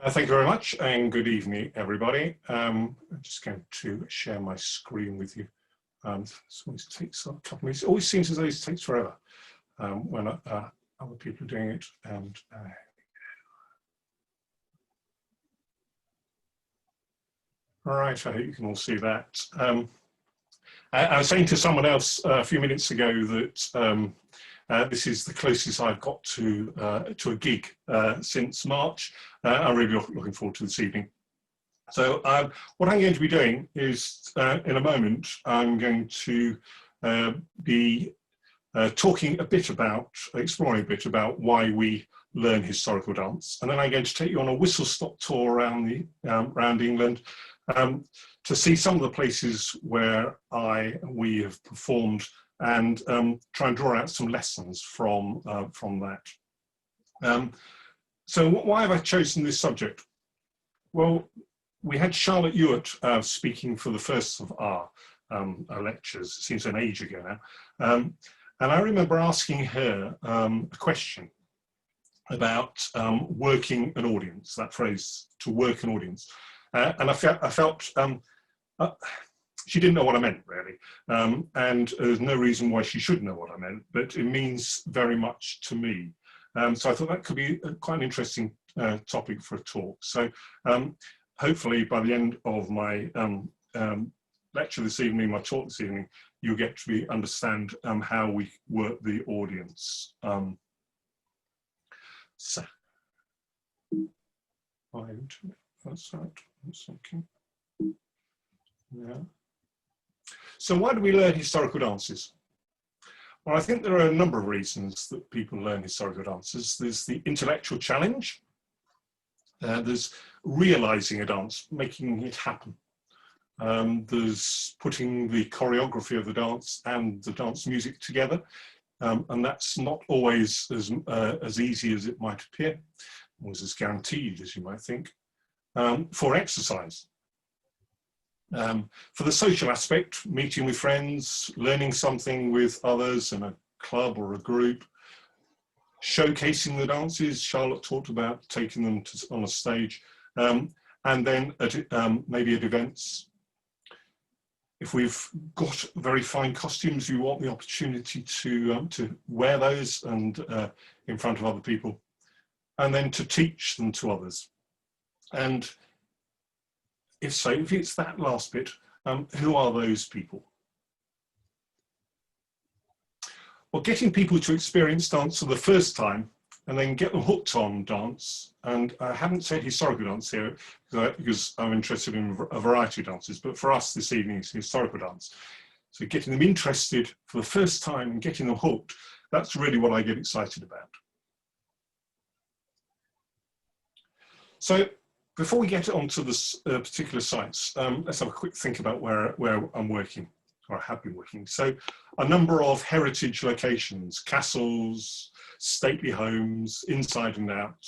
Thank you very much, and good evening, everybody. I'm just going to share my screen with you. This always takes a couple of minutes. It always seems as though it takes forever when other people are doing it. And all right, I hope you can all see that. I was saying to someone else a few minutes ago that this is the closest I've got to a gig since March. I'm really looking forward to this evening. So what I'm going to be doing is, in a moment, I'm going to be talking a bit about, exploring a bit about why we learn historical dance. And then I'm going to take you on a whistle-stop tour around around England to see some of the places where we have performed and try and draw out some lessons from that. So why have I chosen this subject? Well, we had Charlotte Ewart speaking for the first of our lectures. It seems an age ago now. And I remember asking her a question about working an audience, that phrase, to work an audience. And I felt she didn't know what I meant, really. And there's no reason why she should know what I meant, but it means very much to me. So I thought that could be quite an interesting topic for a talk. So hopefully by the end of my lecture this evening, my talk this evening, you'll get to understand how we work the audience. So, that's right, that's okay. Yeah. So why do we learn historical dances? Well, I think there are a number of reasons that people learn historical dances. There's the intellectual challenge. There's realizing a dance, making it happen. There's putting the choreography of the dance and the dance music together. And that's not always as easy as it might appear, or as guaranteed as you might think. For exercise. For the social aspect, meeting with friends, learning something with others in a club or a group, showcasing the dances. Charlotte talked about taking them on a stage, and then maybe at events. If we've got very fine costumes, you want the opportunity to wear those and in front of other people, and then to teach them to others. And if so, if it's that last bit, who are those people? Well, getting people to experience dance for the first time and then get them hooked on dance, and I haven't said historical dance here because I'm interested in a variety of dances, but for us this evening it's historical dance. So getting them interested for the first time and getting them hooked, that's really what I get excited about. So before we get onto this particular sites, let's have a quick think about where I'm working, or I have been working. So a number of heritage locations, castles, stately homes, inside and out,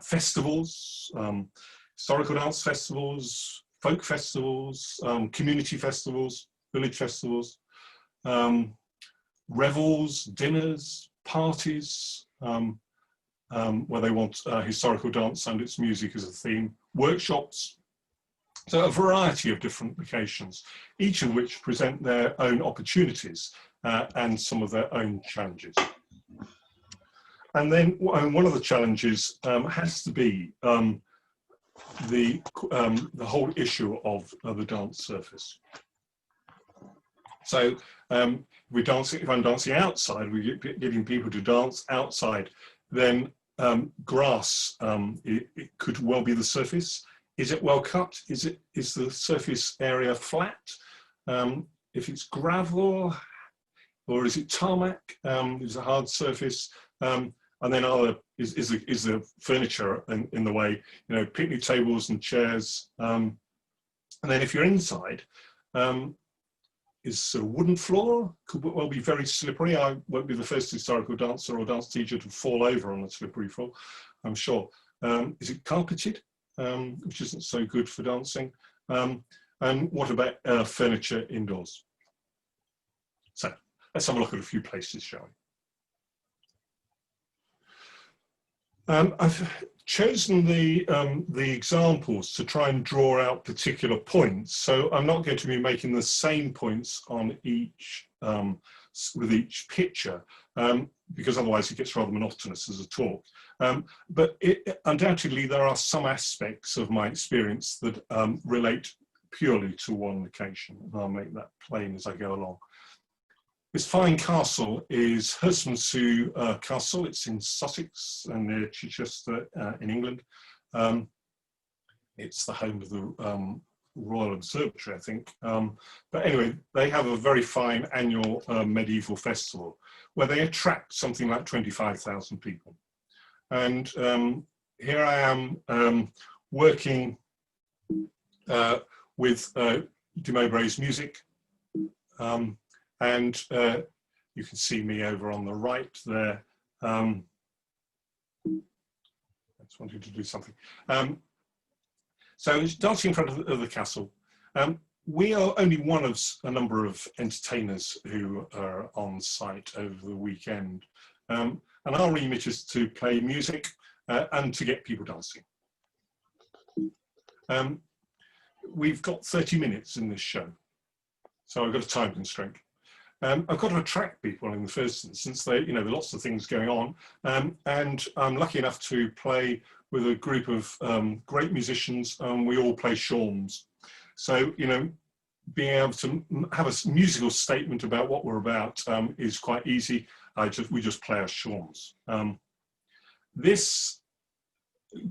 festivals, historical dance festivals, folk festivals, community festivals, village festivals, revels, dinners, parties, where they want historical dance and its music as a theme, workshops. So a variety of different locations, each of which present their own opportunities and some of their own challenges. And then one of the challenges has to be the whole issue of the dance surface. So if I'm dancing outside, we're getting people to dance outside, then grass, it could well be the surface. Is it well cut? Is the surface area flat? If it's gravel, or is it tarmac? Is it a hard surface? And then is the furniture in the way? You know, picnic tables and chairs. And then if you're inside, is a wooden floor, could well be very slippery. I won't be the first historical dancer or dance teacher to fall over on a slippery floor, I'm sure. Is it carpeted, which isn't so good for dancing? And what about furniture indoors? So let's have a look at a few places, shall we? I've chosen the examples to try and draw out particular points. So I'm not going to be making the same points on each with each picture, because otherwise it gets rather monotonous as a talk. But undoubtedly there are some aspects of my experience that relate purely to one location, and I'll make that plain as I go along. This fine castle is Herstmonceux Castle. It's in Sussex and near Chichester in England. It's the home of the Royal Observatory, I think. But anyway, they have a very fine annual medieval festival where they attract something like 25,000 people. And here I am working with de Mowbray's Musicke. And you can see me over on the right there. I just wanted to do something. So it's dancing in front of the castle. We are only one of a number of entertainers who are on site over the weekend. And our remit is to play music and to get people dancing. We've got 30 minutes in this show, so I've got a time constraint. I've got to attract people in the first instance. There are lots of things going on, and I'm lucky enough to play with a group of great musicians, and we all play shawms. So, being able to have a musical statement about what we're about is quite easy. We just play our shawms. This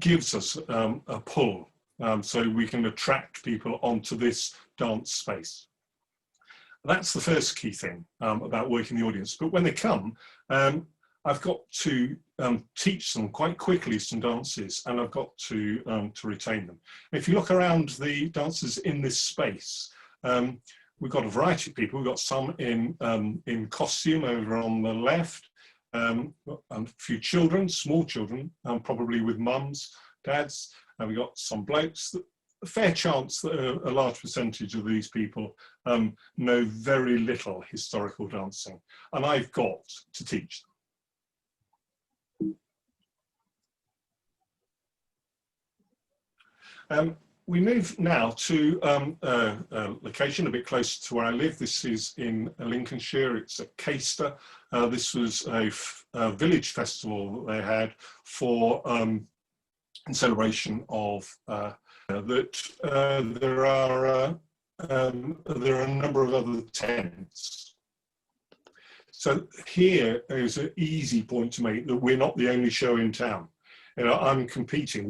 gives us a pull, so we can attract people onto this dance space. That's the first key thing about working the audience. But when they come, I've got to teach them quite quickly some dances, and I've got to retain them. If you look around the dancers in this space, we've got a variety of people. We've got some in costume over on the left, and a few children, small children, probably with mums, dads, and we've got some blokes. A fair chance that a large percentage of these people know very little historical dancing, and I've got to teach them. We move now to a location a bit closer to where I live. This is in Lincolnshire. It's at Caister. This was a village festival that they had for in celebration of there are a number of other tents. So here is an easy point to make that we're not the only show in town. We're competing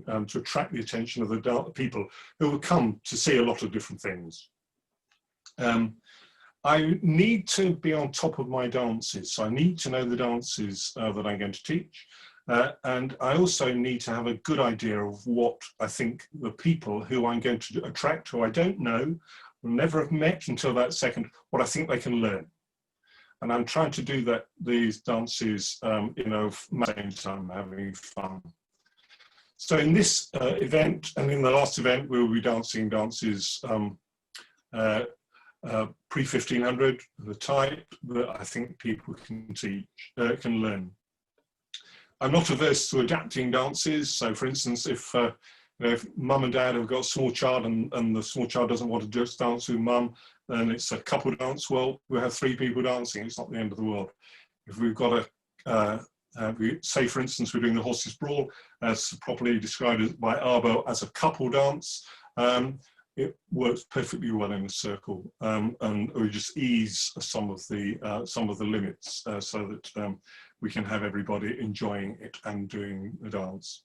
to attract the attention of the people who will come to see a lot of different things. I need to be on top of my dances, so I need to know the dances that I'm going to teach. And I also need to have a good idea of what I think the people who I'm going to attract, who I don't know, will never have met until that second, what I think they can learn. And I'm trying to do these dances, same time having fun. So in this event, and in the last event, we'll be dancing dances pre-1500, the type that I think people can teach, can learn. I'm not averse to adapting dances. So for instance, if mum and dad have got a small child and the small child doesn't want to just dance with mum, then it's a couple dance. Well, we'll have 3 people dancing. It's not the end of the world. If we've got say for instance, we're doing the horse's brawl, as properly described by Arbo as a couple dance, it works perfectly well in a circle, and we just ease some of the limits so that we can have everybody enjoying it and doing the dance.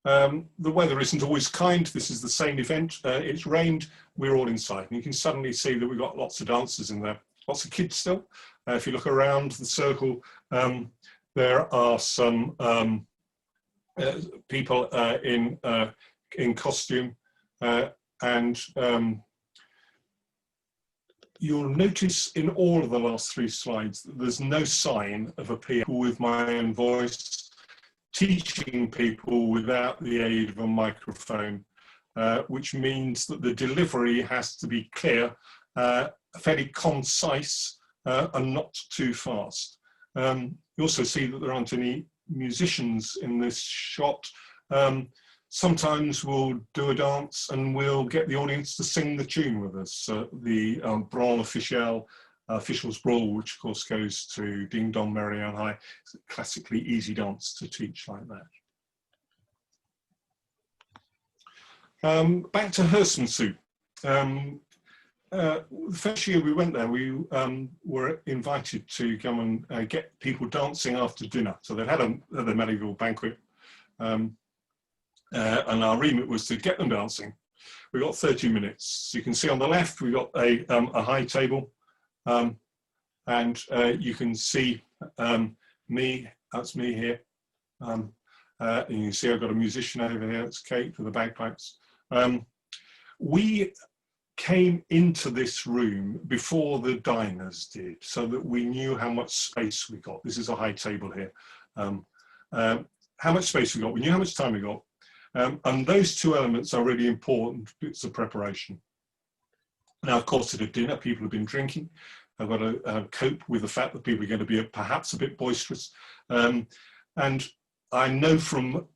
The weather isn't always kind. This is the same event. It's rained, we're all inside. And you can suddenly see that we've got lots of dancers in there, lots of kids still. If you look around the circle, there are some people in costume, and you'll notice in all of the last 3 slides that there's no sign of a PA with my own voice, teaching people without the aid of a microphone, which means that the delivery has to be clear, fairly concise, and not too fast. You also see that there aren't any musicians in this shot sometimes we'll do a dance and we'll get the audience to sing the tune with us. The Branle Official's Brawl, which of course goes to Ding Dong Merry on High, it's a classically easy dance to teach like that. Back to Herstmonceux. The first year we went there, we were invited to go and get people dancing after dinner. So they'd had the medieval banquet, and our remit was to get them dancing. We got 30 minutes. So you can see on the left, we got a high table, and you can see me, that's me here. And you can see I've got a musician over here, it's Kate with the bagpipes. We came into this room before the diners did, so that we knew how much space we got. This is a high table here. How much space we got, we knew how much time we got. And those two elements are really important bits of preparation. Now, of course, at a dinner, people have been drinking. I've got to cope with the fact that people are going to be perhaps a bit boisterous. And I know from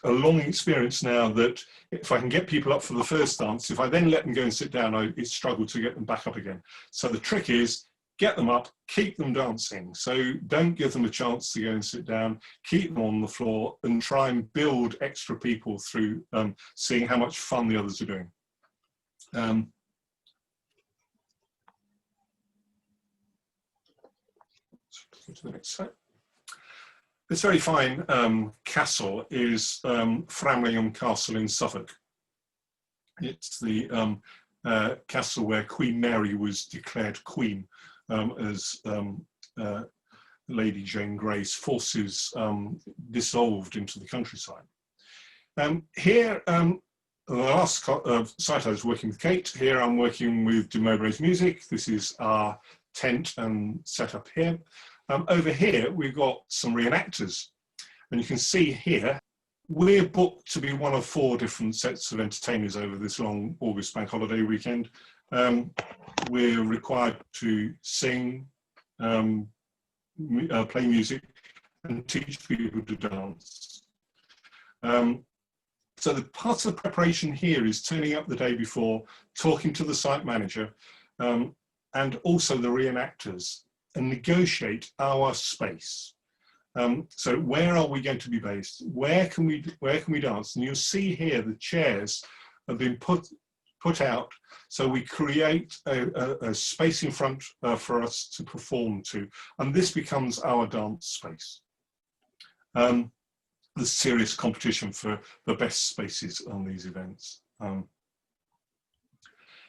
a long experience now that if I can get people up for the first dance, if I then let them go and sit down, it's struggle to get them back up again. So the trick is get them up, keep them dancing. So don't give them a chance to go and sit down, keep them on the floor and try and build extra people through seeing how much fun the others are doing. Let's go to the next slide. This very fine castle is Framlingham Castle in Suffolk. It's the castle where Queen Mary was declared queen as Lady Jane Grey's forces dissolved into the countryside. Here, the last site I was working with Kate, here I'm working with Mowbray's Musicke. This is our tent and setup here. Over here, we've got some reenactors, and you can see here, we're booked to be one of 4 different sets of entertainers over this long August bank holiday weekend. We're required to sing, play music, and teach people to dance. So the part of the preparation here is turning up the day before, talking to the site manager, and also the reenactors, and negotiate our space. So where are we going to be based? Where can we dance? And you'll see here the chairs have been put out, so we create a space in front for us to perform to, and this becomes our dance space. There's serious competition for the best spaces on these events.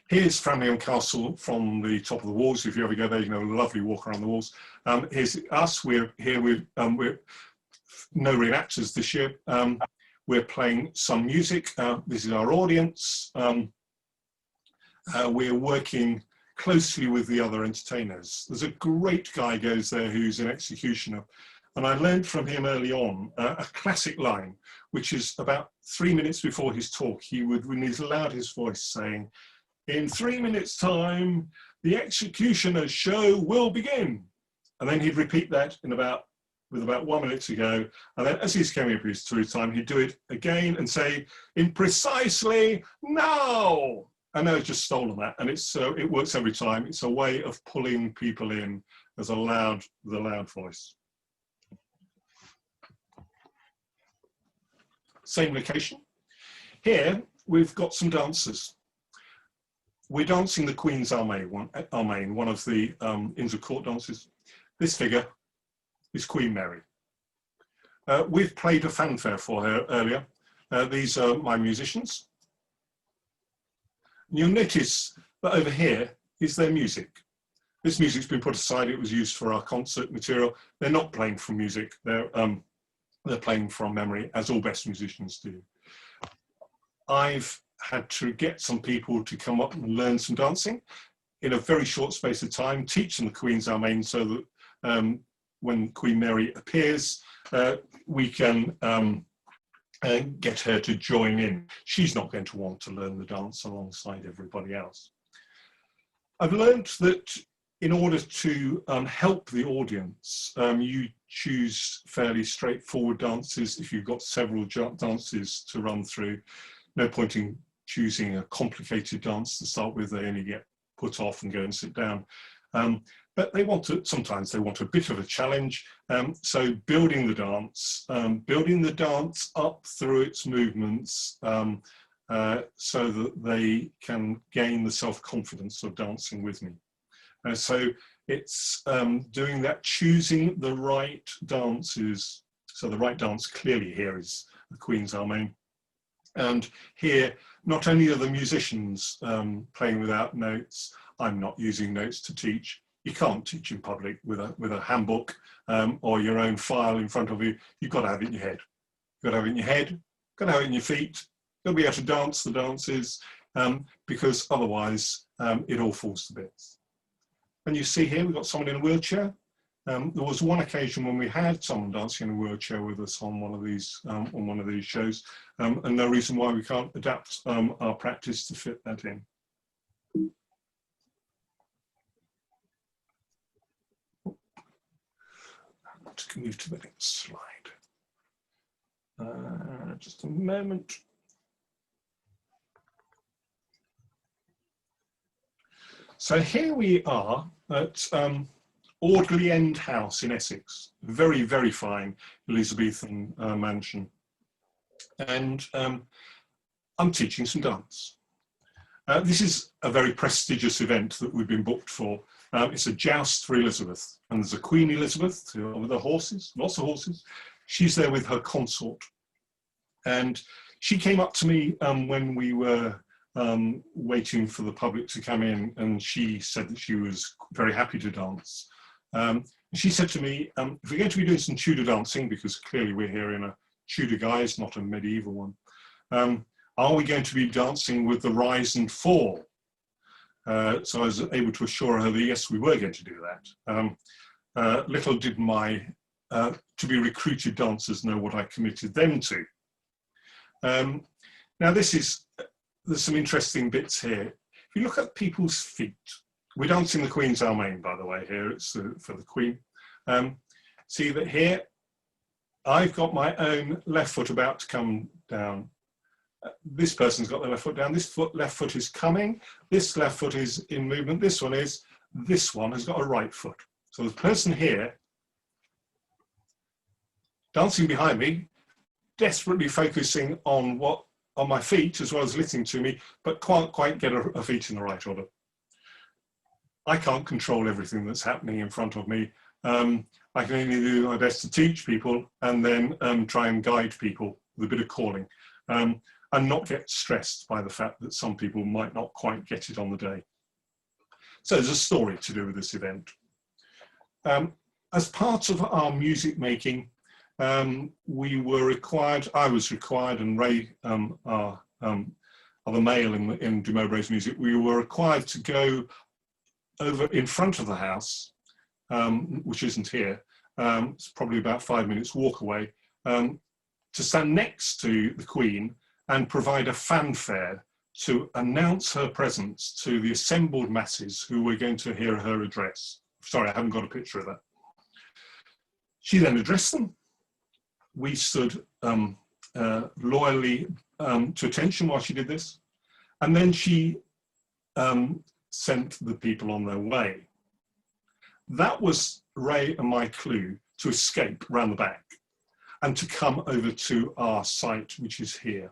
Here's Framlingham Castle from the top of the walls. If you ever go there, you can have a lovely walk around the walls. Here's us. We're here with we're no reenactors this year. We're playing some music. This is our audience. We're working closely with the other entertainers. There's a great guy goes there who's an executioner, and I learned from him early on a classic line, which is about 3 minutes before his talk, he would, in his loudest voice, saying, "In 3 minutes' time, the executioner's show will begin." And then he'd repeat that with about 1 minute to go. And then as he's coming up through time, he'd do it again and say, "In precisely now." And I've just stolen that. And it works every time. It's a way of pulling people in as the loud voice. Same location. Here, we've got some dancers. We're dancing the Queen's Armain, one of the Inns of Court dances. This figure is Queen Mary. We've played a fanfare for her earlier. These are my musicians. And you'll notice that over here is their music. This music's been put aside. It was used for our concert material. They're not playing from music. They're playing from memory, as all best musicians do. I've had to get some people to come up and learn some dancing in a very short space of time, teach them the Queen's Armain so that when Queen Mary appears, we can get her to join in. She's not going to want to learn the dance alongside everybody else. I've learned that in order to help the audience, you choose fairly straightforward dances if you've got several dances to run through. No point in choosing a complicated dance to start with. They only get put off and go and sit down. But they want to, sometimes they want a bit of a challenge. So building the dance up through its movements so that they can gain the self-confidence of dancing with me. So it's doing that, choosing the right dances. So the right dance clearly here is the Queen's Amen. And here, not only are the musicians playing without notes, I'm not using notes to teach. You can't teach in public with a handbook or your own file in front of you. You've got to have it in your head. You've got to have it in your head, you've got to have it in your feet. You've got to be able to dance the dances because otherwise it all falls to bits. And you see here, we've got someone in a wheelchair. There was one occasion when we had someone dancing in a wheelchair with us on one of these shows, and no reason why we can't adapt our practice to fit that in. To move to the next slide. Just a moment. So here we are at Audley End House in Essex, very, very fine Elizabethan mansion. And I'm teaching some dance. This is a very prestigious event that we've been booked for. It's a joust for Elizabeth, and there's a Queen Elizabeth with her horses, lots of horses. She's there with her consort. And she came up to me when we were waiting for the public to come in, and she said that she was very happy to dance. She said to me, if we're going to be doing some Tudor dancing, because clearly we're here in a Tudor guise, not a medieval one, are we going to be dancing with the rise and fall? So I was able to assure her that yes, we were going to do that. Little did my to be recruited dancers know what I committed them to. Now there's some interesting bits here. If you look at people's feet, we're dancing the Queen's Amen, by the way, here, it's for the Queen. See that here, I've got my own left foot about to come down. This person's got their left foot down, this left foot is coming, this left foot is in movement, this one has got a right foot. So the person here, dancing behind me, desperately focusing on my feet as well as listening to me, but can't quite get a feet in the right order. I can't control everything that's happening in front of me. I can only do my best to teach people and then try and guide people with a bit of calling. And not get stressed by the fact that some people might not quite get it on the day. So there's a story to do with this event. As part of our music making, we were required, I was required, and Ray, our other male in Mowbray's music, we were required to go over in front of the house, which isn't here, it's probably about 5 minutes walk away, to stand next to the Queen and provide a fanfare to announce her presence to the assembled masses who were going to hear her address. Sorry, I haven't got a picture of that. She then addressed them. We stood loyally to attention while she did this. And then she sent the people on their way. That was Ray and my clue to escape round the back and to come over to our site, which is here.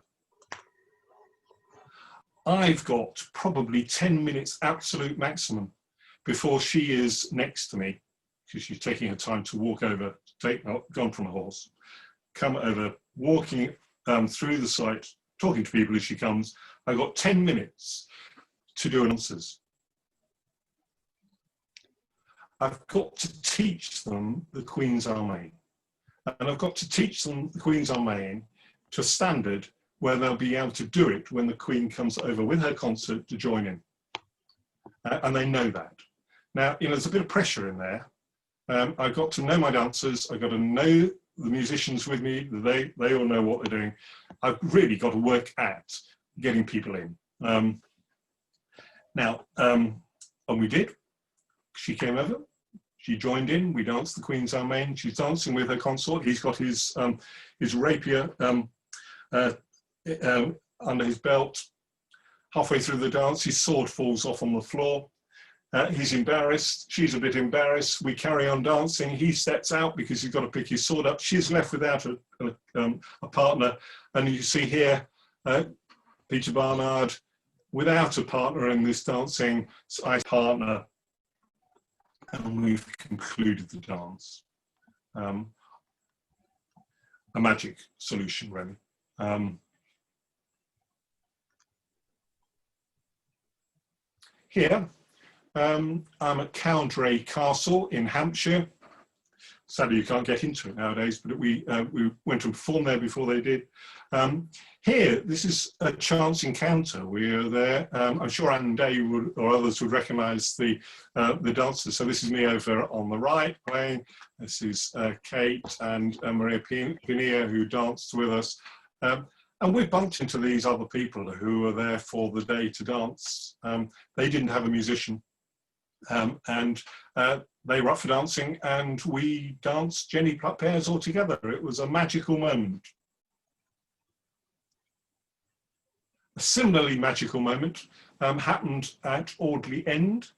I've got probably 10 minutes absolute maximum before she is next to me, because she's taking her time to walk over, gone from a horse, come over, walking through the site, talking to people as she comes. I've got 10 minutes to do answers. I've got to teach them the Queen's Amen. And I've got to teach them the Queen's Amen to a standard where they'll be able to do it when the Queen comes over with her concert to join in. And they know that. Now, you know, there's a bit of pressure in there. I've got to know my dancers. I've got to know the musicians with me. They all know what they're doing. I've really got to work at getting people in. And we did. She came over. She joined in. We danced the Queen's Amen. She's dancing with her consort. He's got his rapier under his belt. Halfway through the dance, his sword falls off on the floor. He's embarrassed. She's a bit embarrassed. We carry on dancing. He steps out because he's got to pick his sword up. She's left without a partner. And you see here, Peter Barnard, without a partner in this dancing, I partner. And we've concluded the dance. A magic solution, really. Here, I'm at Cowdray Castle in Hampshire. Sadly, you can't get into it nowadays, but we went and performed there before they did. Here, this is a chance encounter. We are there. I'm sure Anne and Dave or others would recognise the dancers. So this is me over on the right playing. This is Kate and Maria Pinilla, who danced with us. And we bumped into these other people who were there for the day to dance. They didn't have a musician. And they were up for dancing, and we danced Jenny Pluck pairs all together. It was a magical moment. A similarly magical moment happened at Audley End.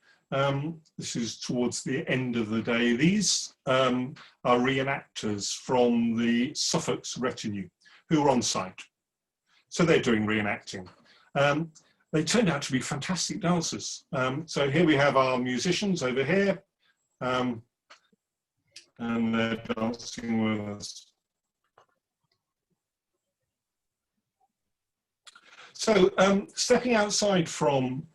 This is towards the end of the day. These are reenactors from the Suffolk's retinue who were on site. So they're doing reenacting. They turned out to be fantastic dancers. So here we have our musicians over here, and they're dancing with us. So stepping outside from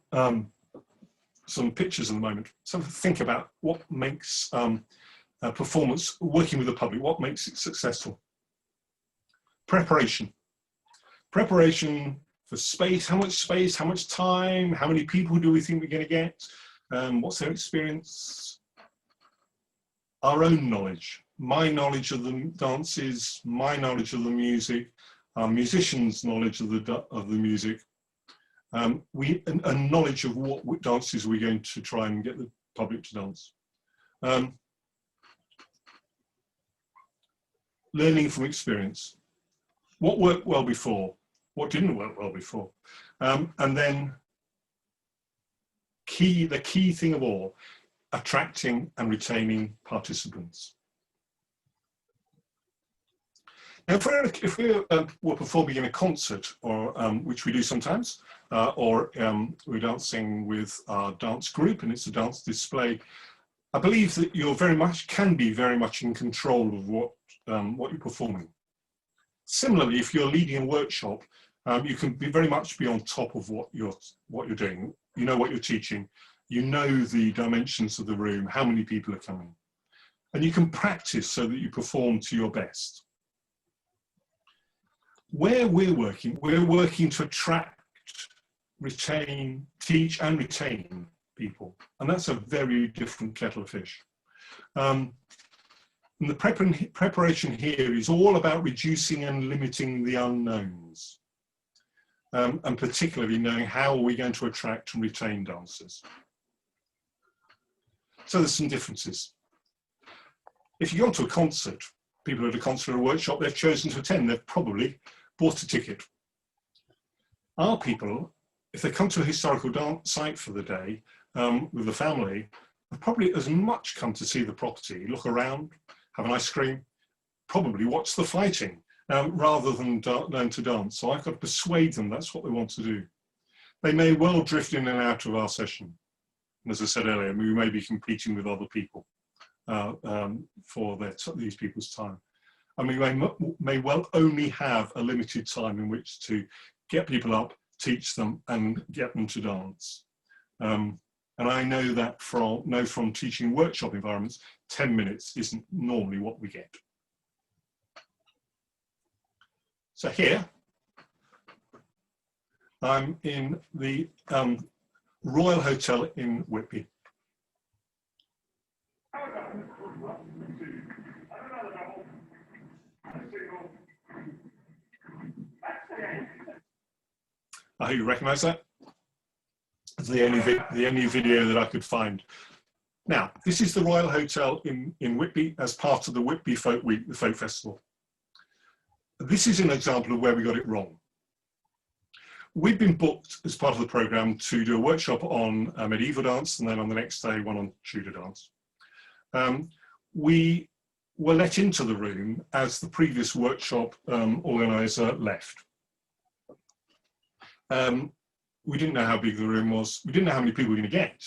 some pictures at the moment, so think about what makes a performance, working with the public, what makes it successful. Preparation. Preparation for space, how much time, how many people do we think we're going to get, what's their experience, our own knowledge, my knowledge of the dances, my knowledge of the music, our musicians' knowledge of the music, a knowledge of what dances we're going to try and get the public to dance. Learning from experience. What worked well before? What didn't work well before? And then the key thing of all, attracting and retaining participants. Now, if we're performing in a concert, or which we do sometimes, or we're dancing with our dance group and it's a dance display, I believe that you can be very much in control of what you're performing. Similarly, if you're leading a workshop, you can very much be on top of what you're doing. You know what you're teaching. You know the dimensions of the room, how many people are coming, and you can practice so that you perform to your best. Where we're working to attract, retain, teach, and retain people, and that's a very different kettle of fish. And the preparation here is all about reducing and limiting the unknowns, and particularly knowing how are we going to attract and retain dancers. So there's some differences. If you go to a concert, people at a concert or a workshop, they've chosen to attend, they've probably bought a ticket. Our people, if they come to a historical dance site for the day with the family, they've probably as much come to see the property, look around, have an ice cream, probably watch the fighting rather than learn to dance. So I've got to persuade them that's what they want to do. They may well drift in and out of our session. And as I said earlier, we may be competing with other people for these people's time. And we may well only have a limited time in which to get people up, teach them, and get them to dance. And I know that from teaching workshop environments, 10 minutes isn't normally what we get. So here, I'm in the Royal Hotel in Whitby. I hope you recognise that. It's the only video that I could find. Now, this is the Royal Hotel in Whitby as part of the Whitby Folk Week, the Folk Festival. This is an example of where we got it wrong. We'd been booked as part of the programme to do a workshop on medieval dance, and then on the next day, one on Tudor dance. We were let into the room as the previous workshop organiser left. We didn't know how big the room was. We didn't know how many people we were going to get.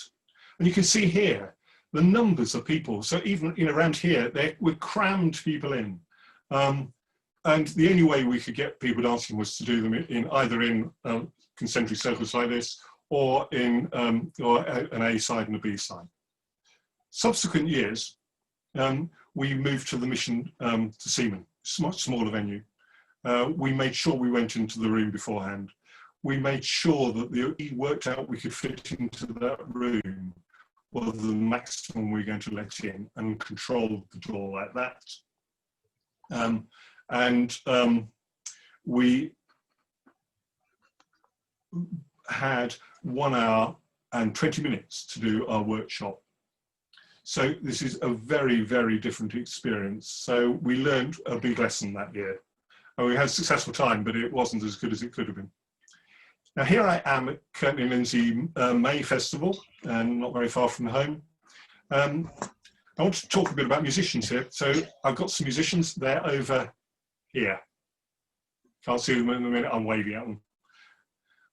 And you can see here the numbers of people. So even around here, we're crammed people in. And the only way we could get people dancing was to do them in either in concentric circles like this, or in or an A side and a B side. Subsequent years, we moved to the Mission to Seaman, much smaller venue. We made sure we went into the room beforehand. We made sure that we worked out we could fit into that room or the maximum we were going to let in, and controlled the door like that. We had 1 hour and 20 minutes to do our workshop. So this is a very, very different experience. So we learned a big lesson that year. And we had a successful time, but it wasn't as good as it could have been. Now here I am at Courtney Lindsay May Festival, and not very far from home. I want to talk a bit about musicians here. So I've got some musicians, they're over here. Can't see them in a minute, I'm waving at them.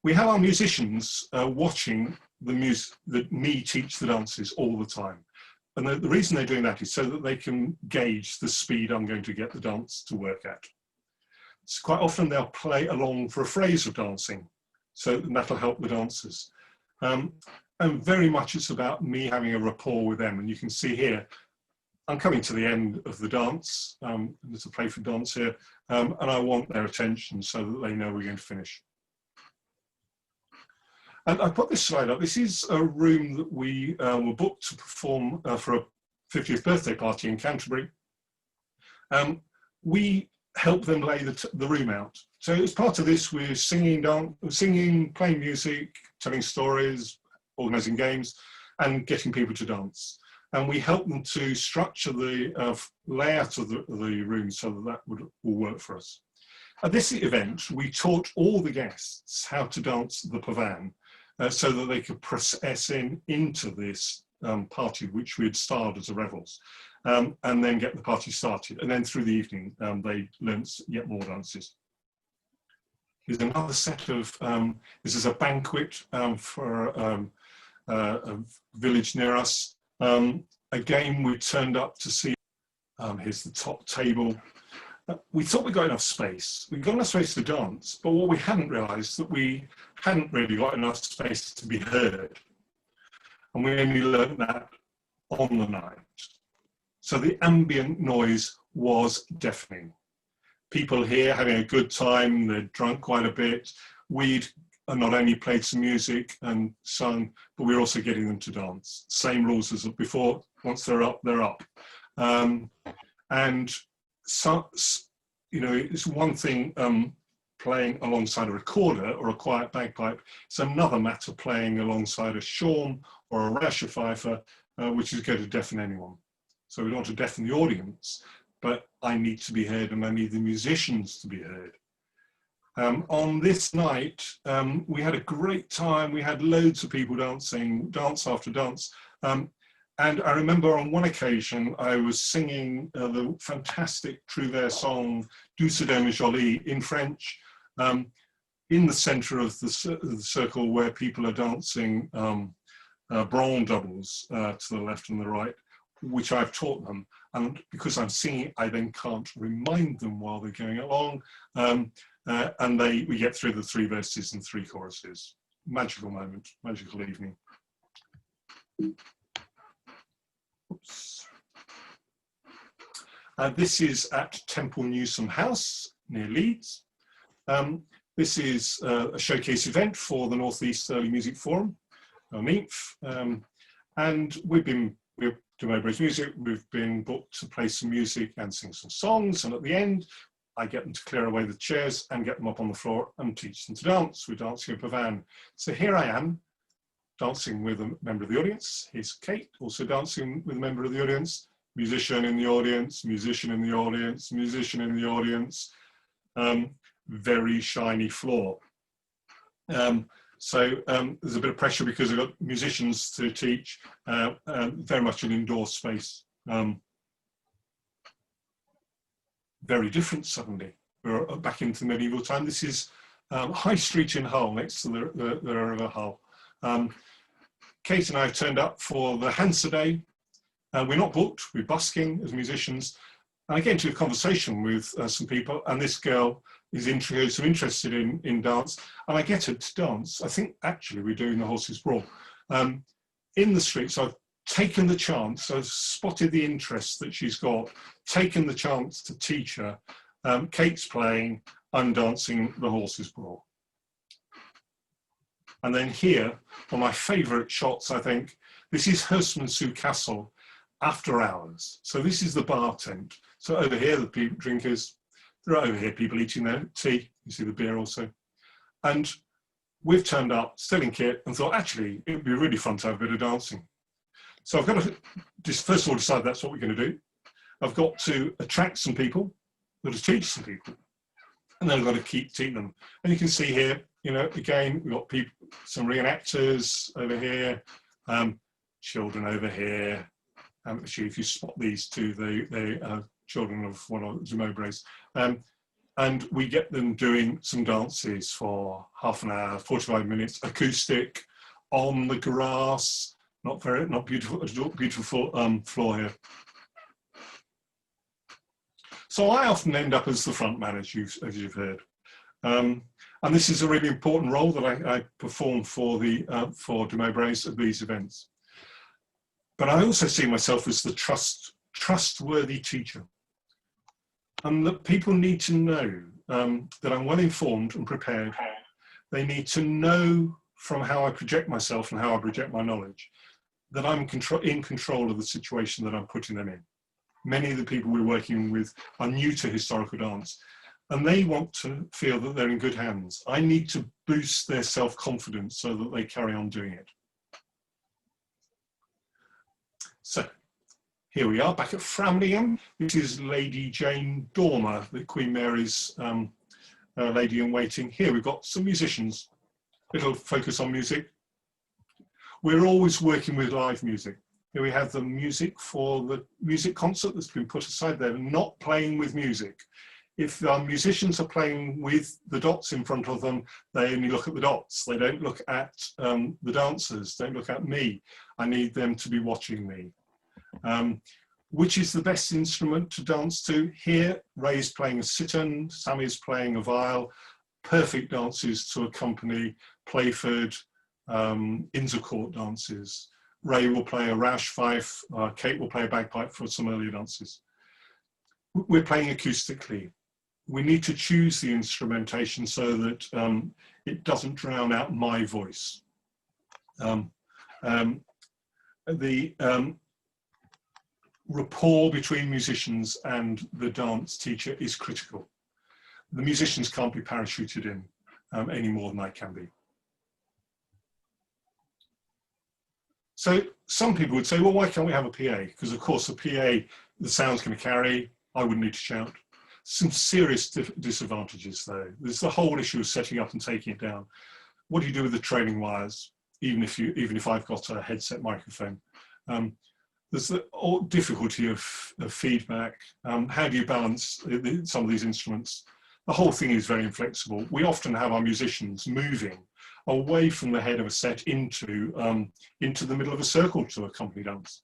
We have our musicians watching me teach the dances all the time. And the reason they're doing that is so that they can gauge the speed I'm going to get the dance to work at. So quite often they'll play along for a phrase of dancing, so that'll help the dancers. And very much it's about me having a rapport with them. And you can see here, I'm coming to the end of the dance. There's a playful dance here, and I want their attention so that they know we're going to finish. And I put this slide up. This is a room that we were booked to perform for a 50th birthday party in Canterbury. We helped them lay the room out. So as part of this, we're singing, playing music, telling stories, organising games, and getting people to dance. And we helped them to structure the layout of the room so that would all work for us. At this event, we taught all the guests how to dance the pavan, so that they could process into this party, which we had starred as a revels, and then get the party started. And then through the evening, they learnt yet more dances. Here's another set of, this is a banquet for a village near us. Again, we turned up to see, here's the top table. We thought we got enough space. We got enough space to dance, but what we hadn't realised that we hadn't really got enough space to be heard. And we only learned that on the night. So the ambient noise was deafening. People here having a good time, they'd drunk quite a bit. We'd not only played some music and sung, but we were also getting them to dance. Same rules as before. Once they're up, they're up. And so, you know, it's one thing playing alongside a recorder or a quiet bagpipe. It's another matter playing alongside a shawm or a rasher fifer, which is going to deafen anyone. So we don't want to deafen the audience, but I need to be heard and I need the musicians to be heard. On this night, we had a great time. We had loads of people dancing, dance after dance. And I remember on one occasion, I was singing the fantastic Trouvère song, Douce Dame Jolie in French, in the center of the circle where people are dancing bran doubles to the left and the right, which I've taught them. And because I'm singing, I then can't remind them while they're going along. And we get through the 3 verses and 3 choruses. Magical moment, magical evening. Oops. This is at Temple Newsome House near Leeds. This is a showcase event for the North East Early Music Forum, MEEF. And we're to Mowbray's Music, we've been booked to play some music and sing some songs. And at the end, I get them to clear away the chairs and get them up on the floor and teach them to dance. We're dancing a pavan. So here I am dancing with a member of the audience. Here's Kate, also dancing with a member of the audience. Musician in the audience, musician in the audience, musician in the audience. Very shiny floor. So there's a bit of pressure because I've got musicians to teach, very much an indoor space. Very different suddenly. We're back into medieval time. This is High Street in Hull, next to the River Hull. Kate and I have turned up for the Hansa Day. We're not booked, we're busking as musicians. And I get into a conversation with some people, and this girl is interested in dance, and I get her to dance. I think actually we're doing the Horse's Brawl. In the streets, I've taken the chance, I've spotted the interest that she's got, taken the chance to teach her. Kate's playing, I'm dancing the Horse's Brawl. And then here, one of my favourite shots, I think, this is Herstmonceux Castle after hours. So this is the bar tent. So over here, the people, drinkers, there are over here people eating their tea. You see the beer also. And we've turned up, still in kit, and thought, actually, it would be really fun to have a bit of dancing. So I've got to just first of all decide that's what we're going to do. I've got to attract some people, I've got to teach some people, and then I've got to keep teaching them. And you can see here, you know, again, we've got people, some reenactors over here, children over here. Actually, if you spot these two, they children of one of the Mowbrays. And we get them doing some dances for half an hour, 45 minutes, acoustic, on the grass, not beautiful floor here. So I often end up as the front man, as you've heard. And this is a really important role that I perform for the de Mowbrays at these events. But I also see myself as the trustworthy teacher. And that people need to know that I'm well informed and prepared. They need to know from how I project myself and how I project my knowledge that I'm in control of the situation that I'm putting them in. Many of the people we're working with are new to historical dance, and they want to feel that they're in good hands. I need to boost their self-confidence so that they carry on doing it. So here we are back at Framlingham. This is Lady Jane Dormer, the Queen Mary's lady in waiting. Here we've got some musicians. Little focus on music. We're always working with live music. Here we have the music for the music concert that's been put aside. They're not playing with music. If our musicians are playing with the dots in front of them, they only look at the dots. They don't look at the dancers, don't look at me. I need them to be watching me. Which is the best instrument to dance to? Here, Ray's playing a sitan, Sammy's playing a viol, perfect dances to accompany Playford, Inzer dances. Ray will play a Roush fife, Kate will play a bagpipe for some earlier dances. We're playing acoustically. We need to choose the instrumentation so that it doesn't drown out my voice. Rapport between musicians and the dance teacher is critical. The musicians can't be parachuted in any more than I can be. So some people would say, well, why can't we have a PA? Because of course the PA, the sound's going to carry, I wouldn't need to shout. Some serious disadvantages though. There's the whole issue of setting up and taking it down. What do you do with the trailing wires, even if I've got a headset microphone? There's the difficulty of feedback. How do you balance some of these instruments? The whole thing is very inflexible. We often have our musicians moving away from the head of a set into the middle of a circle to accompany dance.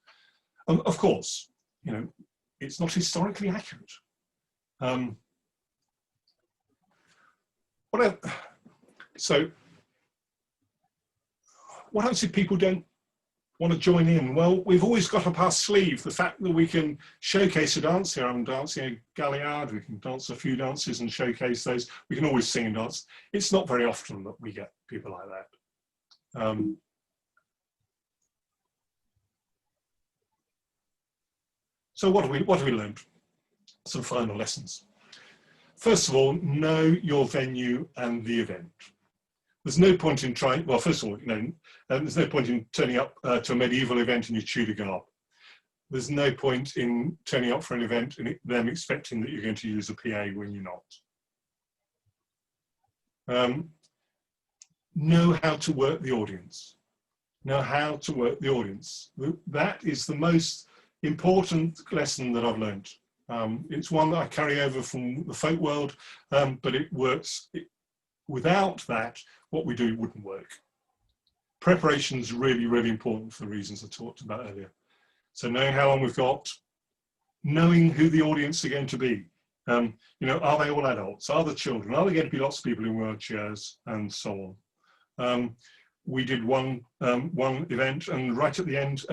Of course, you know, it's not historically accurate. So what happens if people don't want to join in? Well, we've always got up our sleeve the fact that we can showcase a dance. Here I'm dancing a galliard, we can dance a few dances and showcase those. We can always sing and dance. It's not very often that we get people like that. So what have we learned? Some final lessons. First of all, know your venue and the event. there's no point in trying, well, first of all, there's no point in turning up to a medieval event in your Tudor garb. There's no point in turning up for an event and them expecting that you're going to use a PA when you're not. Know how to work the audience. Know how to work the audience. That is the most important lesson that I've learned. It's one that I carry over from the folk world, but it works. Without that, what we do wouldn't work. Preparation is really, really important for the reasons I talked about earlier. So knowing how long we've got, knowing who the audience are going to be. Are they all adults? Are there children? Are there going to be lots of people in wheelchairs and so on? We did one event, and right at the end,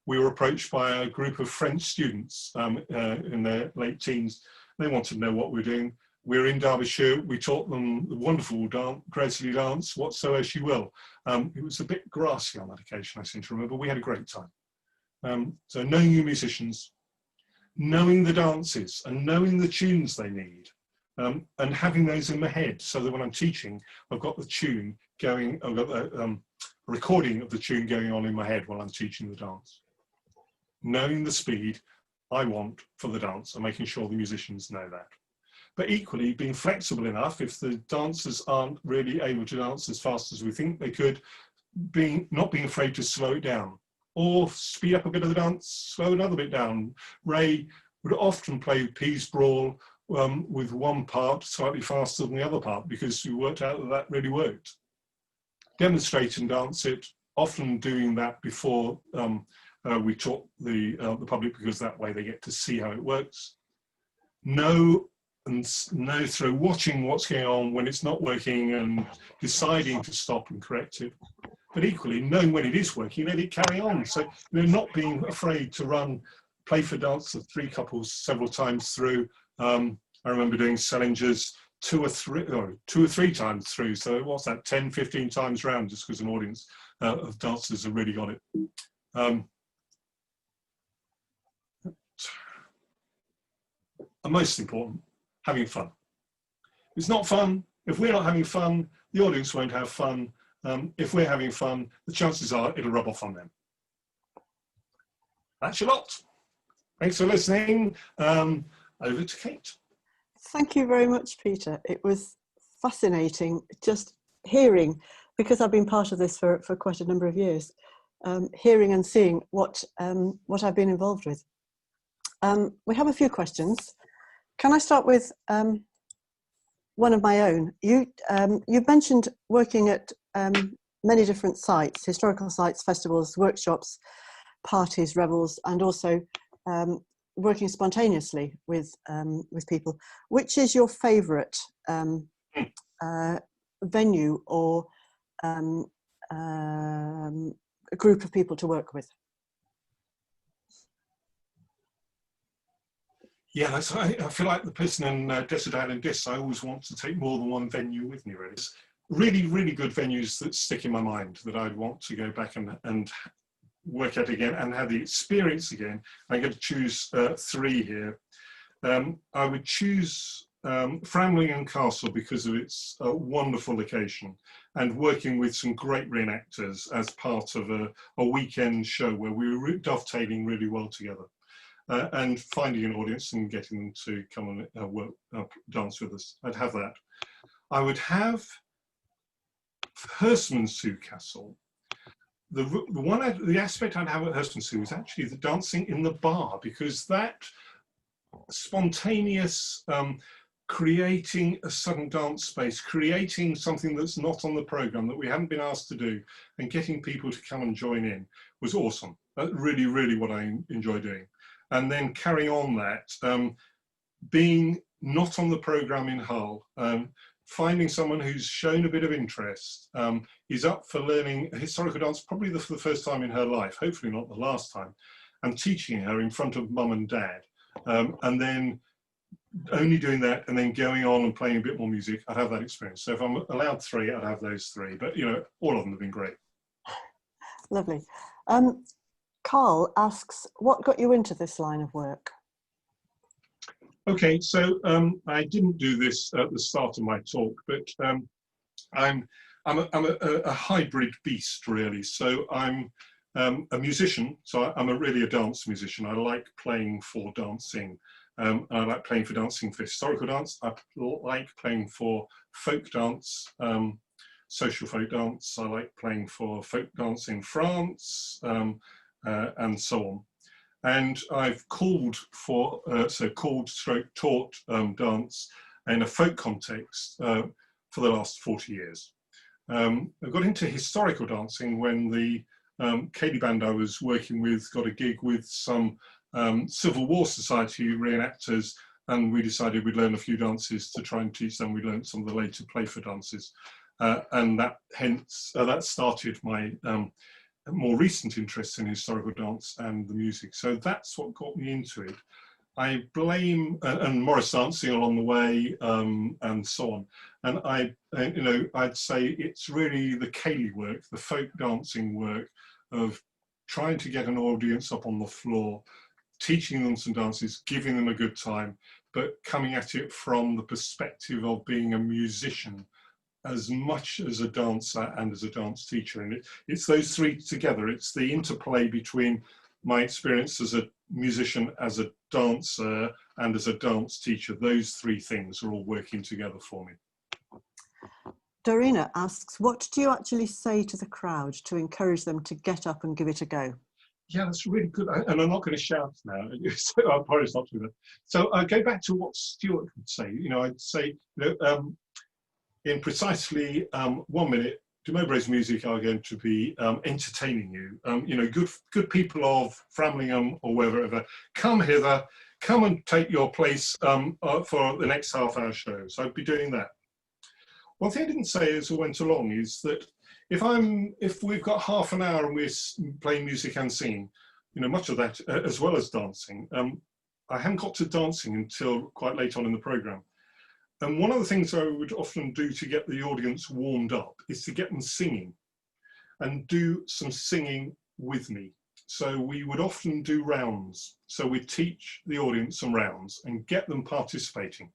we were approached by a group of French students in their late teens. They wanted to know what we were doing. We were in Derbyshire. We taught them the wonderful Gracefully Dance, Whatsoever She Will. It was a bit grassy on that occasion, I seem to remember. We had a great time. So knowing your musicians, knowing the dances and knowing the tunes they need, and having those in my head so that when I'm teaching, I've got the tune going, I've got a recording of the tune going on in my head while I'm teaching the dance. Knowing the speed I want for the dance and making sure the musicians know that. But equally being flexible enough, if the dancers aren't really able to dance as fast as we think they could, not being afraid to slow it down or speed up a bit of the dance, slow another bit down. Ray would often play Peas Brawl with one part slightly faster than the other part because we worked out that that really worked. Demonstrate and dance it, often doing that before we taught the public, because that way they get to see how it works. Know through watching what's going on when it's not working and deciding to stop and correct it. But equally, knowing when it is working, let it carry on. So not being afraid to play for dance of three couples several times through. I remember doing Cellingers two or three times through. So what's that, 10, 15 times round, just because an audience of dancers have really got it. And most important, having fun. It's not fun. If we're not having fun, the audience won't have fun. If we're having fun, the chances are it'll rub off on them. That's your lot. Thanks for listening. Over to Kate. Thank you very much, Peter. It was fascinating just hearing, because I've been part of this for quite a number of years, hearing and seeing what I've been involved with. We have a few questions. Can I start with one of my own? You've mentioned working at many different sites, historical sites, festivals, workshops, parties, revels, and also working spontaneously with people. Which is your favourite venue or a group of people to work with? Yeah, I feel like the person in Desert Island Discs. I always want to take more than one venue with me, really. It's really, really good venues that stick in my mind that I'd want to go back and work at again and have the experience again. I'm going to choose three here. I would choose Framlingham Castle because of its wonderful location and working with some great reenactors as part of a weekend show where we were dovetailing really well together. And finding an audience and getting them to come and dance with us. I'd have that. I would have Herstmonceux Castle. The aspect I'd have at Herstmonceux is actually the dancing in the bar, because that spontaneous creating a sudden dance space, creating something that's not on the programme that we haven't been asked to do, and getting people to come and join in was awesome. That's really, really what I enjoy doing. And then carrying on that, being not on the programme in Hull, finding someone who's shown a bit of interest, is up for learning historical dance probably for the first time in her life, hopefully not the last time, and teaching her in front of mum and dad, and then only doing that and then going on and playing a bit more music. I'd have that experience. So if I'm allowed three, I'd have those three, but all of them have been great. Lovely. Carl asks, what got you into this line of work? Okay, so I didn't do this at the start of my talk, but a hybrid beast, really. So I'm a musician, so I'm really a dance musician. I like playing for dancing. I like playing for dancing for historical dance. I like playing for folk dance, social folk dance. I like playing for folk dance in France, and so on. And I've called for, taught dance in a folk context for the last 40 years. I got into historical dancing when the ceilidh band I was working with got a gig with some Civil War Society reenactors, and we decided we'd learn a few dances to try and teach them. We learned some of the later Playford dances, and that started my more recent interest in historical dance and the music. So that's what got me into it. I blame and Morris dancing along the way, and so on. And I'd say it's really the ceilidh work, the folk dancing work of trying to get an audience up on the floor, teaching them some dances, giving them a good time, but coming at it from the perspective of being a musician as much as a dancer and as a dance teacher. And it's those three together. It's the interplay between my experience as a musician, as a dancer, and as a dance teacher. Those three things are all working together for me. Dorina asks, what do you actually say to the crowd to encourage them to get up and give it a go? Yeah, that's really good. And I'm not going to shout now, so I'll probably stop doing that. So I go back to what Stuart would say. I'd say, in precisely 1 minute, Mowbray's music are going to be entertaining you. Good people of Framlingham or wherever, come hither, come and take your place for the next half-hour show. So I'd be doing that. One thing I didn't say as I went along is that if we've got half an hour and we're playing music and singing, much of that as well as dancing, I haven't got to dancing until quite late on in the programme. And one of the things I would often do to get the audience warmed up is to get them singing and do some singing with me. So we would often do rounds. So we'd teach the audience some rounds and get them participating,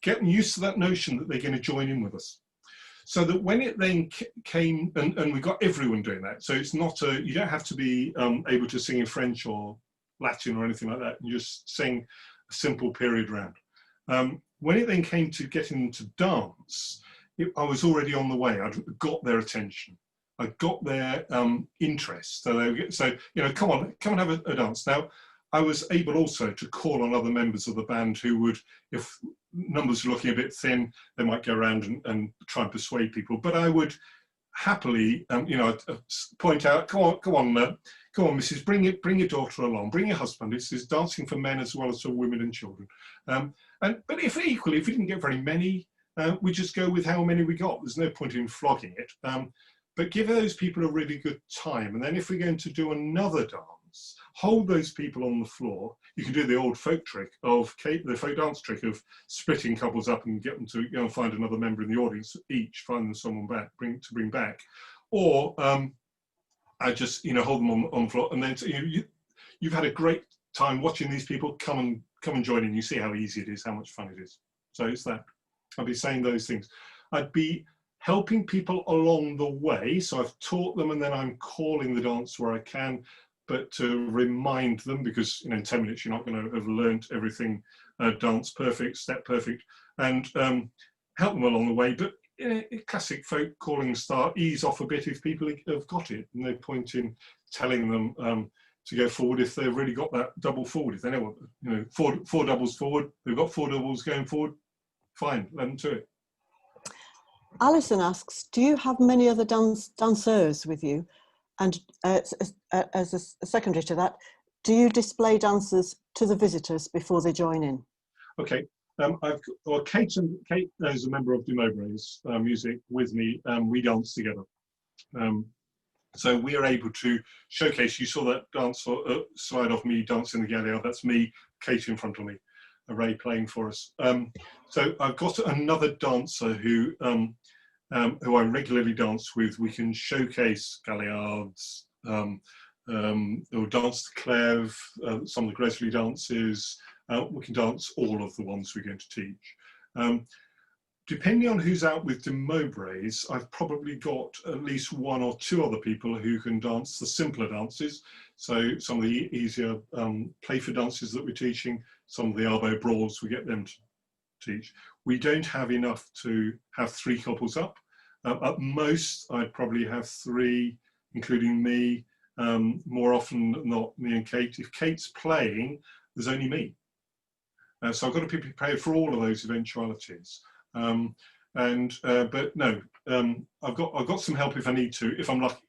get them used to that notion that they're going to join in with us. So that when it then came, and we got everyone doing that. So it's not you don't have to be able to sing in French or Latin or anything like that. You just sing a simple period round. When it then came to getting them to dance, I was already on the way. I'd got their attention. I got their interest. So come on have a dance. Now, I was able also to call on other members of the band who would, if numbers were looking a bit thin, they might go around and try and persuade people. But I would happily, point out, come on, Mrs. Bring your daughter along, bring your husband. This is dancing for men as well as for women and children. But if we didn't get very many, we just go with how many we got. There's no point in flogging it. But give those people a really good time. And then if we're going to do another dance, hold those people on the floor. You can do the old folk trick of the folk dance trick of splitting couples up and get them to go and find another member in the audience, each find them someone to bring back. Or I just hold them on the floor, and then you've had a great time watching these people. Come and join in. You see how easy it is, how much fun it is. So it's that. I'd be saying those things. I'd be helping people along the way. So I've taught them, and then I'm calling the dance where I can, but to remind them, because in 10 minutes you're not going to have learnt everything, dance perfect, step perfect, and help them along the way. But classic folk calling start, ease off a bit if people have got it. No point in telling them to go forward if they've really got that double forward. If they know what, four doubles forward, they've got 4 doubles going forward, fine, let them do it. Alison asks, do you have many other dancers with you? And as a secondary to that, do you display dancers to the visitors before they join in? Okay, Kate is a member of Mowbray's music with me. We dance together. So we are able to showcase, you saw that dance slide of me dancing the galliard, that's me, Kate in front of me, Ray playing for us. So I've got another dancer who I regularly dance with. We can showcase galliards, or dance to clève, some of the Gresley dances. We can dance all of the ones we're going to teach. depending on who's out with the Mowbrays, I've probably got at least 1 or 2 other people who can dance the simpler dances. So some of the easier playful dances that we're teaching, some of the elbow brawls, we get them to teach. We don't have enough to have 3 couples up. At most, I'd probably have 3, including me, more often than not me and Kate. If Kate's playing, there's only me. So I've got to be prepared for all of those eventualities. But no, I've got some help if I need to, if I'm lucky.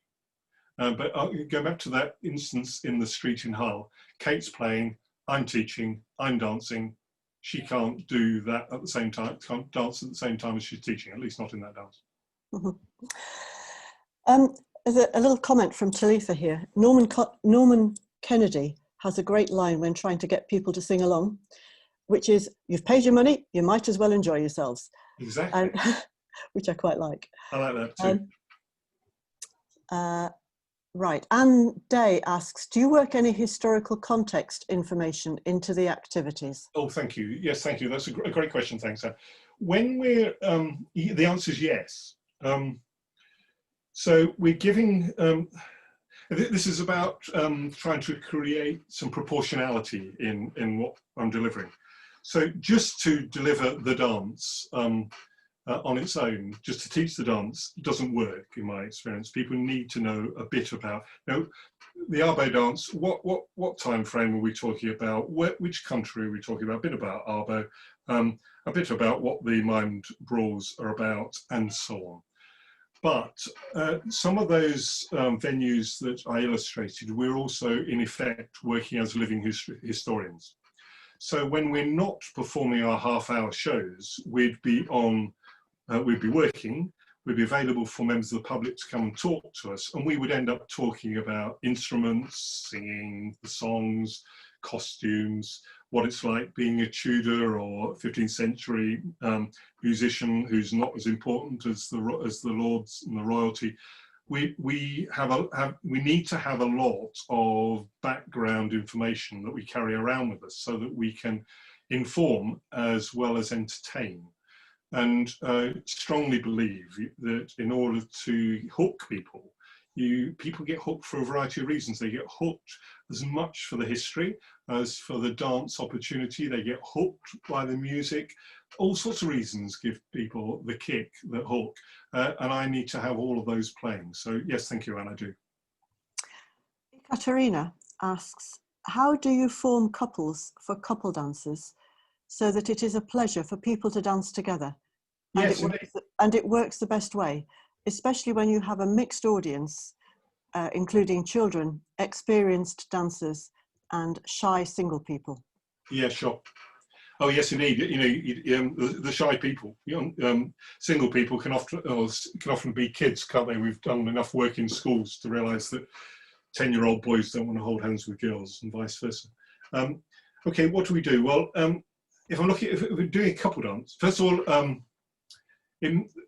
But I'll go back to that instance in the street in Hull. Kate's playing, I'm teaching, I'm dancing. She can't do that at the same time, can't dance at the same time as she's teaching, at least not in that dance. There's a little comment from Talitha here. Norman Kennedy has a great line when trying to get people to sing along, which is, you've paid your money, you might as well enjoy yourselves. Exactly. Which I quite like. I like that too. Right, Anne Day asks, do you work any historical context information into the activities? Oh, thank you. Yes, thank you. That's a great question. Thanks, Anne. When we're, the answer is yes. So we're giving, this is about trying to create some proportionality in what I'm delivering. So just to deliver the dance on its own, just to teach the dance, doesn't work in my experience. People need to know a bit about, the Arbo dance, what time frame are we talking about, which country are we talking about, a bit about Arbo, a bit about what the mimed brawls are about, and so on. But some of those venues that I illustrated, we're also in effect working as living historians. So when we're not performing our half-hour shows, we'd be working, we'd be available for members of the public to come and talk to us, and we would end up talking about instruments, singing the songs, costumes, what it's like being a Tudor or 15th century musician who's not as important as the lords and the royalty. We need to have a lot of background information that we carry around with us so that we can inform as well as entertain. And strongly believe that in order to hook people, people get hooked for a variety of reasons. They get hooked as much for the history as for the dance opportunity. They get hooked by the music. All sorts of reasons give people the kick, the hook. And I need to have all of those playing. So yes, thank you, Anne, I do. Katerina asks, how do you form couples for couple dances so that it is a pleasure for people to dance together? Yes, and it works the best way, especially when you have a mixed audience, including children, experienced dancers, and shy single people. Yeah, sure. Oh yes, indeed. The shy people, single people can often be kids, can't they? We've done enough work in schools to realise that 10-year-old boys don't want to hold hands with girls, and vice versa. Okay, what do we do? Well, if we're doing a couple dance, first of all,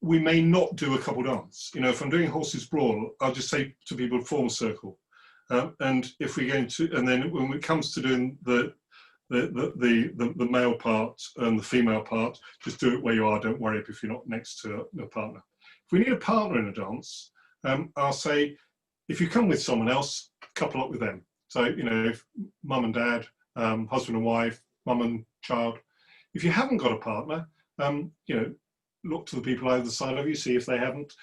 we may not do a couple dance. If I'm doing horses brawl, I'll just say to people, form a circle. And if we're going to, and then when it comes to doing the male part and the female part, just do it where you are. Don't worry if you're not next to a partner. If we need a partner in a dance, I'll say, if you come with someone else, couple up with them. So, if mum and dad, husband and wife, mum and child. If you haven't got a partner, look to the people either side of you, see if they haven't.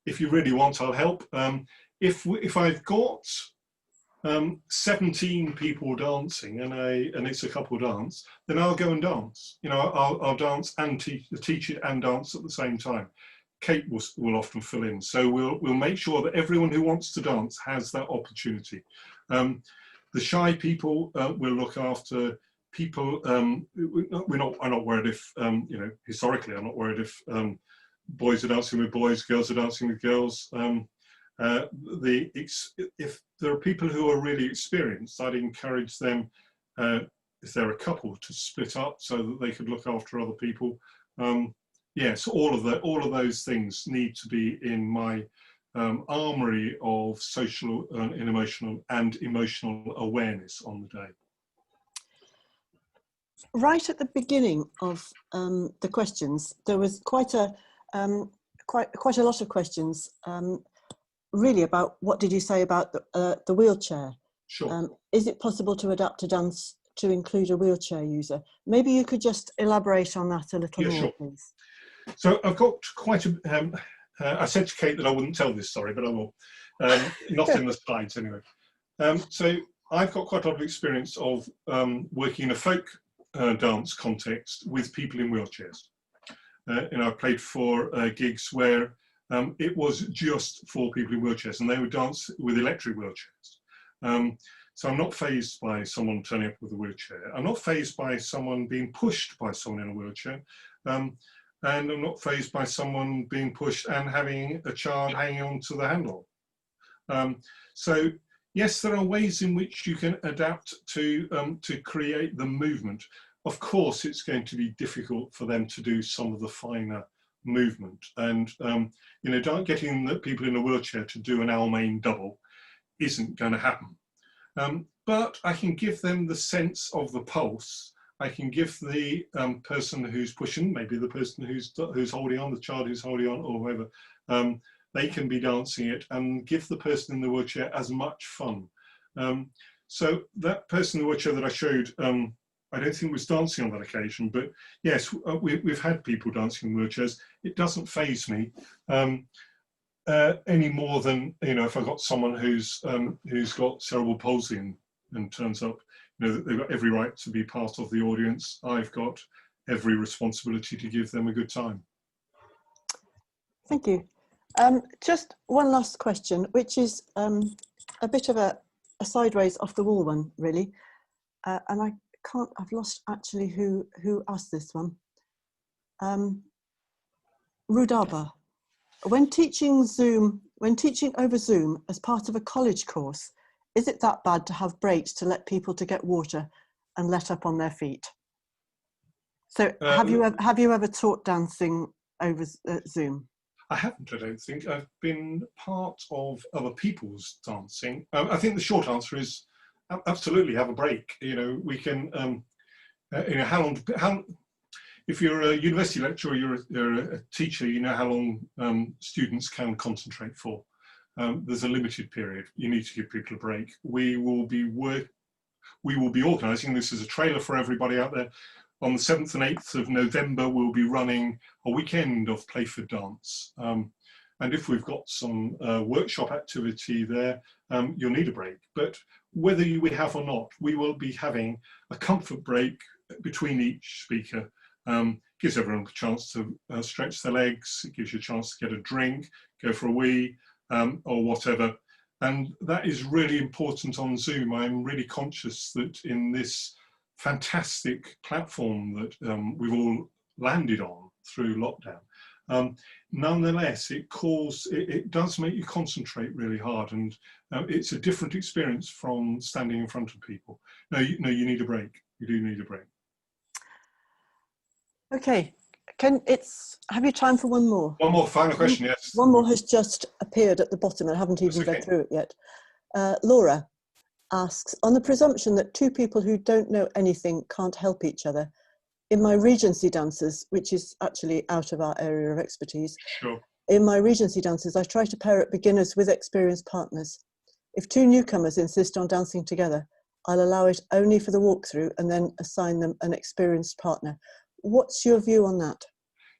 If you really want, I'll help. If I've got 17 people dancing and it's a couple dance, then I'll go and dance. I'll dance and teach it and dance at the same time. Kate will often fill in, so we'll make sure that everyone who wants to dance has that opportunity. The shy people will look after people. I'm not worried if historically I'm not worried if boys are dancing with boys, girls are dancing with girls. If there are people who are really experienced, I'd encourage them, if they're a couple, to split up so that they could look after other people. Yes, all of those things need to be in my armory of social and emotional awareness on the day. Right at the beginning of the questions, there was quite a lot of questions, really about what did you say about the wheelchair? Sure. Is it possible to adapt a dance to include a wheelchair user? Maybe you could just elaborate on that a little Yeah, more, sure. please. So I've got quite a. I said to Kate that I wouldn't tell this story, but I will. Not in the slides anyway. So I've got quite a lot of experience of working in a folk dance context with people in wheelchairs. I've played for gigs where it was just for people in wheelchairs, and they would dance with electric wheelchairs. So I'm not fazed by someone turning up with a wheelchair. I'm not fazed by someone being pushed by someone in a wheelchair. And I'm not fazed by someone being pushed and having a child hanging onto the handle. So yes, there are ways in which you can adapt to create the movement. Of course, it's going to be difficult for them to do some of the finer movement, and getting the people in a wheelchair to do an Almain double isn't going to happen. But I can give them the sense of the pulse. I can give the person who's pushing, maybe the person who's holding on, the child who's holding on, or whoever, they can be dancing it, and give the person in the wheelchair as much fun. So that person in the wheelchair that I showed, I don't think was dancing on that occasion, but yes, we've had people dancing in wheelchairs. It doesn't faze me any more than, if I've got someone who's got cerebral palsy and turns up, they've got every right to be part of the audience. I've got every responsibility to give them a good time. Thank you. Just one last question, which is a bit of a sideways off the wall one, really. And I've lost actually who asked this one. Rudaba, when teaching over Zoom as part of a college course, is it that bad to have breaks to let people to get water and let up on their feet? So have you ever taught dancing over Zoom? I haven't, I don't think. I've been part of other people's dancing. I think the short answer is absolutely have a break. We can, how long, if you're a university lecturer, you're a teacher, you know how long students can concentrate for. There's a limited period. You need to give people a break. We will be organising, this is a trailer for everybody out there, on the 7th and 8th of November, we'll be running a weekend of Play for Dance. And if we've got some workshop activity there, you'll need a break. But whether we have or not, we will be having a comfort break between each speaker. Gives everyone a chance to stretch their legs, it gives you a chance to get a drink, go for a wee, or whatever. And that is really important on Zoom. I'm really conscious that in this fantastic platform that we've all landed on through lockdown, nonetheless, it does make you concentrate really hard, and it's a different experience from standing in front of people. No, you need a break. You do need a break. Okay, have you time for one more? One more final question, yes. One more has just appeared at the bottom. I haven't even read through it yet. Laura asks, on the presumption that two people who don't know anything can't help each other, in my Regency dances, which is actually out of our area of expertise, sure. In my Regency dances, I try to pair up beginners with experienced partners. If two newcomers insist on dancing together, I'll allow it only for the walkthrough and then assign them an experienced partner. What's your view on that?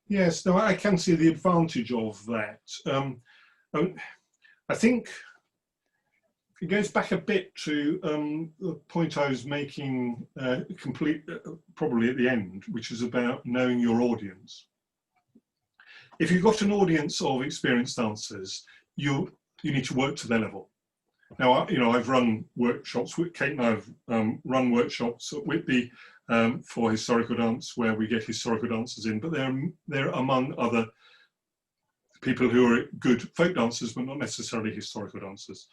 Yes, no, I can see the advantage of that. I think it goes back a bit to the point I was making probably at the end, which is about knowing your audience. If you've got an audience of experienced dancers, you need to work to their level. Now, I've run workshops with Kate, and I've run workshops at Whitby for historical dance, where we get historical dancers in, but they're among other people who are good folk dancers, but not necessarily historical dancers.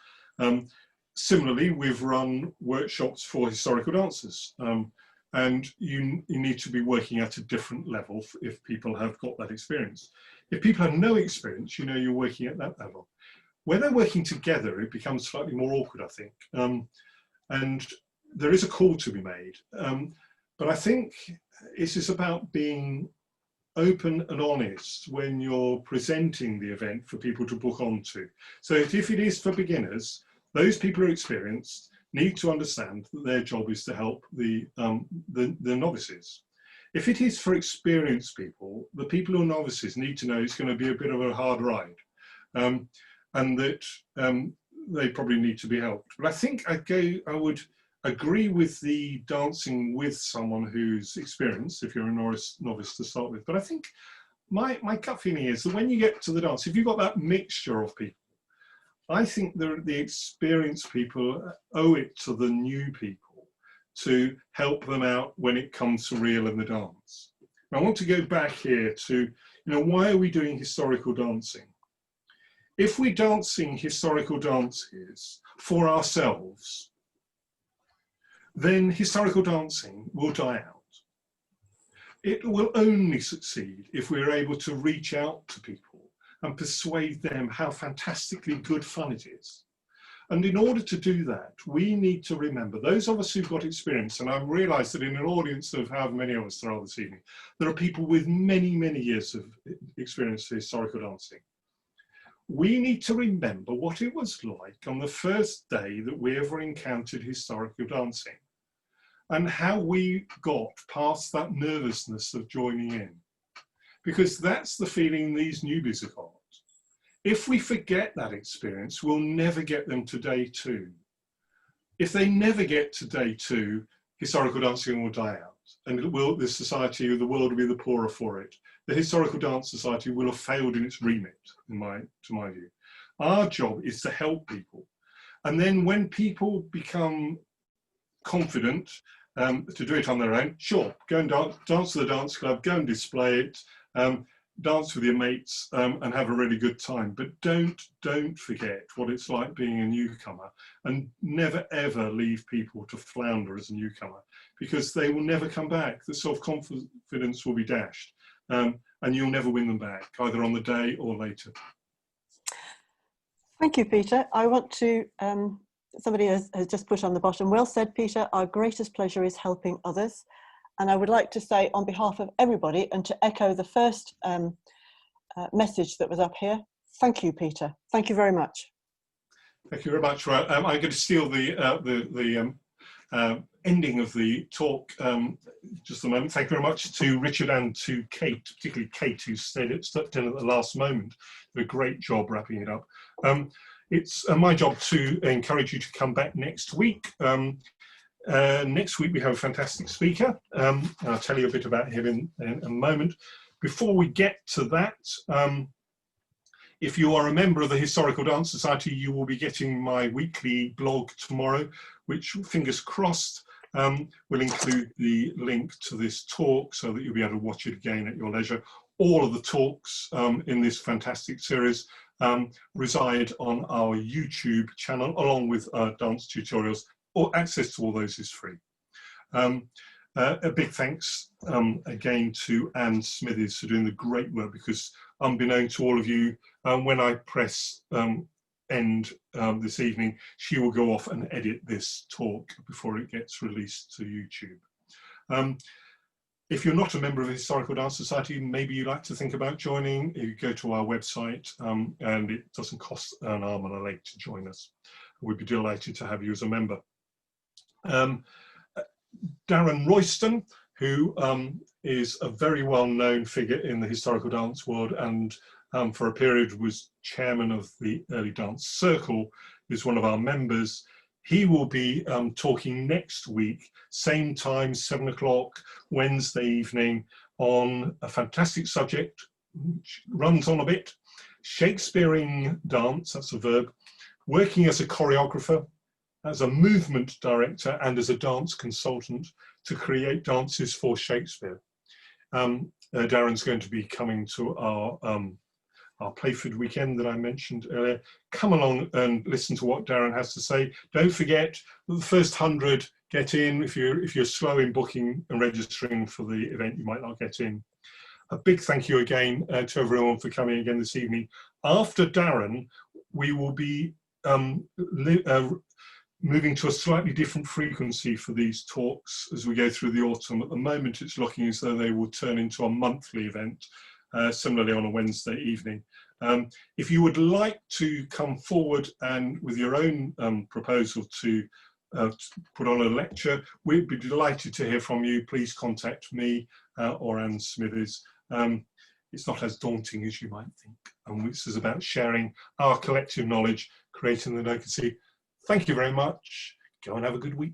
Similarly, we've run workshops for historical dancers, and you need to be working at a different level if people have got that experience. If people have no experience, you're working at that level. When they're working together, it becomes slightly more awkward, I think. And there is a call to be made. But I think this is about being open and honest when you're presenting the event for people to book onto. So if it is for beginners, those people who are experienced need to understand that their job is to help the novices. If it is for experienced people, the people who are novices need to know it's going to be a bit of a hard ride, and that they probably need to be helped. But I think I would agree with the dancing with someone who's experienced, if you're a novice to start with. But I think my gut feeling is that when you get to the dance, if you've got that mixture of people, I think the experienced people owe it to the new people to help them out when it comes to reel in the dance. I want to go back here to, why are we doing historical dancing? If we're dancing historical dances for ourselves, then historical dancing will die out. It will only succeed if we're able to reach out to people and persuade them how fantastically good fun it is. And in order to do that, we need to remember, those of us who've got experience, and I've realised that in an audience of however many of us there are this evening, there are people with many, many years of experience in historical dancing. We need to remember what it was like on the first day that we ever encountered historical dancing, and how we got past that nervousness of joining in. Because that's the feeling these newbies have got. If we forget that experience, we'll never get them to day 2. If they never get to day 2, historical dancing will die out, and the world will be the poorer for it. The Historical Dance Society will have failed in its remit, to my view. Our job is to help people. And then when people become confident to do it on their own, sure, go and dance to the dance club, go and display it, dance with your mates, and have a really good time. But don't forget what it's like being a newcomer, and never ever leave people to flounder as a newcomer, because they will never come back. The self-confidence will be dashed, and you'll never win them back, either on the day or later. Thank you, Peter. I want to, somebody has just put on the bottom, well said, Peter, our greatest pleasure is helping others. And I would like to say on behalf of everybody, and to echo the first message that was up here, thank you, Peter. Thank you very much. Thank you very much. Right, I'm going to steal the ending of the talk just a moment. Thank you very much to Richard and to Kate, particularly Kate, who stepped in at the last moment. Did a great job wrapping it up. It's my job to encourage you to come back next week. Next week we have a fantastic speaker. I'll tell you a bit about him in a moment. Before we get to that, if you are a member of the Historical Dance Society, you will be getting my weekly blog tomorrow, which, fingers crossed, will include the link to this talk so that you'll be able to watch it again at your leisure. All of the talks in this fantastic series reside on our YouTube channel, along with dance tutorials. Or access to all those is free. A big thanks again to Anne Smithies for doing the great work, because unbeknown to all of you, when I press end this evening, she will go off and edit this talk before it gets released to YouTube. If you're not a member of the Historical Dance Society, maybe you'd like to think about joining. You go to our website, and it doesn't cost an arm and a leg to join us. We'd be delighted to have you as a member. Darren Royston, who is a very well-known figure in the historical dance world, and for a period was chairman of the Early Dance Circle, is one of our members. He will be talking next week, same time, 7 o'clock, Wednesday evening, on a fantastic subject, which runs on a bit, Shakespearean dance, that's a verb, working as a choreographer, as a movement director, and as a dance consultant to create dances for Shakespeare. Darren's going to be coming to our Playford weekend that I mentioned earlier. Come along and listen to what Darren has to say. Don't forget, the first 100 get in. If you're slow in booking and registering for the event, you might not get in. A big thank you again to everyone for coming again this evening. After Darren, we will be moving to a slightly different frequency for these talks as we go through the autumn. At the moment, it's looking as though they will turn into a monthly event, similarly on a Wednesday evening. If you would like to come forward and with your own proposal to put on a lecture, we'd be delighted to hear from you. Please contact me or Anne Smithies. It's not as daunting as you might think. And this is about sharing our collective knowledge, creating the advocacy. Thank you very much. Go and have a good week.